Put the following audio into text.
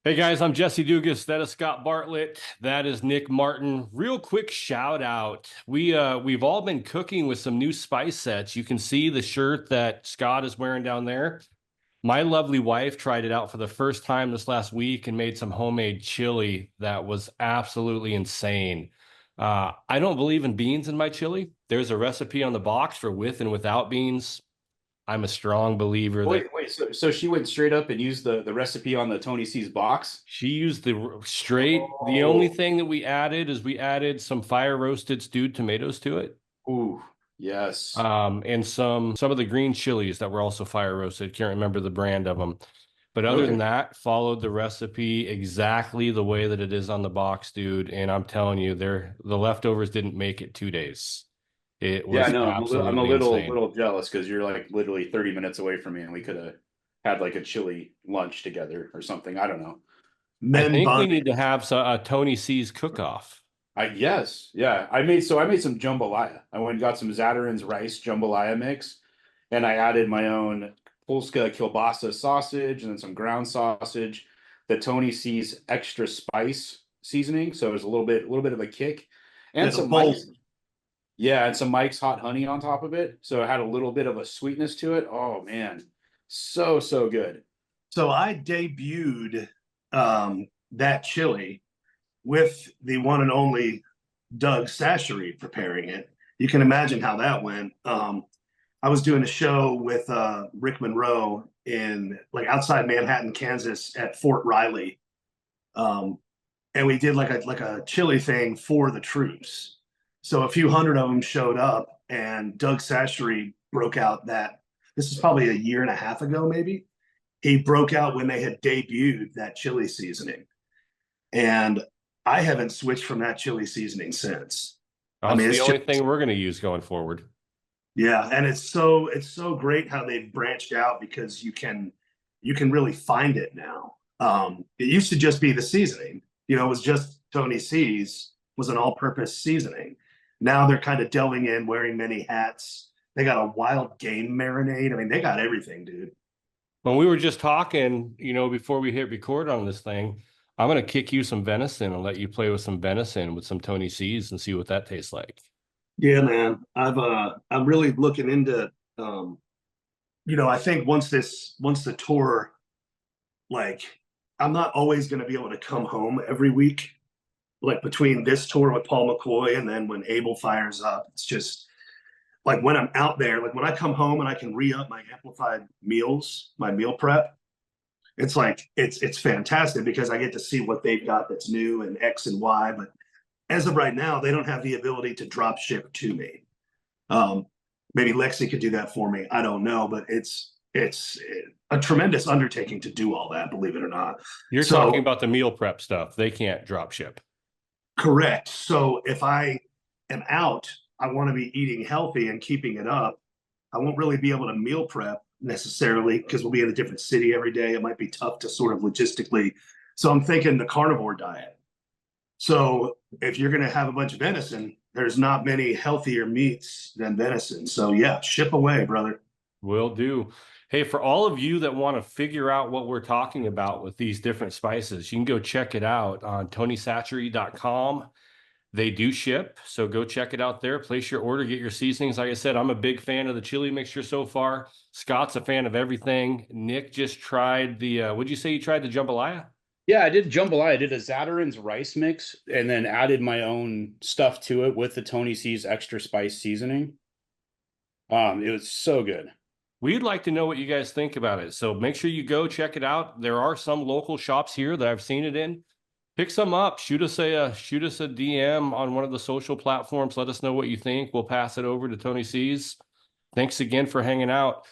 Hey guys, I'm Jesse Dugas. That is Scott Bartlett. That is Nick Martin. Real quick shout out. We've all been cooking with some new spice sets. You can see the shirt that Scott is wearing down there. My lovely wife tried it out for the first time this last week and made some homemade chili that was absolutely insane. I don't believe in beans in my chili. There's a recipe on the box for with and without beans. I'm a strong believer that Wait. So she went straight up and used the recipe on the Tony C's box? she used the straight. The only Oh, thing that we added is we added some fire roasted stewed tomatoes to it, ooh, yes. and some of the green chilies that were also fire roasted. Can't remember the brand of them, but other than Okay. that, followed the recipe exactly the way that it is on the box, dude. And I'm telling you, the leftovers didn't make it 2 days. It Yeah, was no, I'm a absolutely little insane. little jealous because you're like literally 30 minutes away from me and we could have had like a chili lunch together or something. I don't know. I Men think we need bonding. to have a Tony C's cook-off. Yes, yeah. I made some jambalaya. I went and got some Zatarain's rice jambalaya mix, and I added my own Polska kielbasa sausage and then some ground sausage, the Tony C's extra spice seasoning, so it was a little bit of a kick, Yeah, and the some bold. Mike's, yeah, and some Mike's hot honey on top of it, so it had a little bit of a sweetness to it. Oh man, so good. So I debuted that chili with the one and only Doug Sashery preparing it. You can imagine how that went. I was doing a show with Rick Monroe in like outside Manhattan, Kansas at Fort Riley. Um, and we did like a chili thing for the troops. So a few hundred of them showed up, and Doug Sashery broke out that this is probably a year and a half ago, maybe. He broke out when they had debuted that chili seasoning. And I haven't switched from that chili seasoning since. I That's mean, the it's only just thing we're going to use going forward. yeah, and it's so great how they've branched out because you can really find it now. It used to just be the seasoning, it was just Tony C's was an all-purpose seasoning. Now they're kind of delving in, wearing many hats. They got a wild game marinade. I mean, they got everything, dude. When we were just talking, before we hit record on this thing, I'm going to kick you some venison and let you play with some venison with some Tony C's and see what that tastes like. Yeah, man. I'm really looking into um, I think once the tour, like, I'm not always going to be able to come home every week. Like between this tour with Paul McCoy and then when Abel fires up, it's just like when I'm out there, like when I come home and I can re-up my amplified meals, my meal prep, it's like it's fantastic because I get to see what they've got that's new and X and Y. But as of right now, they don't have the ability to drop ship to me. Um, Maybe Lexi could do that for me. I don't know, but it's a tremendous undertaking to do all that, believe it or not. You're talking So about the meal prep stuff. They can't drop ship. correct. So if I am out, I want to be eating healthy and keeping it up. I won't really be able to meal prep necessarily because we'll be in a different city every day. It might be tough to sort of logistically. So I'm thinking the carnivore diet. So if you're going to have a bunch of venison, there's not many healthier meats than venison. So yeah, ship away, brother. Will do. Hey, for all of you that want to figure out what we're talking about with these different spices, you can go check it out on tonysatchery.com. They do ship, so go check it out there. Place your order, get your seasonings. Like I said, I'm a big fan of the chili mixture so far. Scott's a fan of everything. Nick just tried what'd you say you tried the jambalaya? Yeah, I did jambalaya. I did a Zatarain's rice mix and then added my own stuff to it with the Tony C's extra spice seasoning. It was so good. We'd like to know what you guys think about it. So make sure you go check it out. There are some local shops here that I've seen it in. Pick some up. Shoot us a DM on one of the social platforms. Let us know what you think. We'll pass it over to Tony C's. Thanks again for hanging out.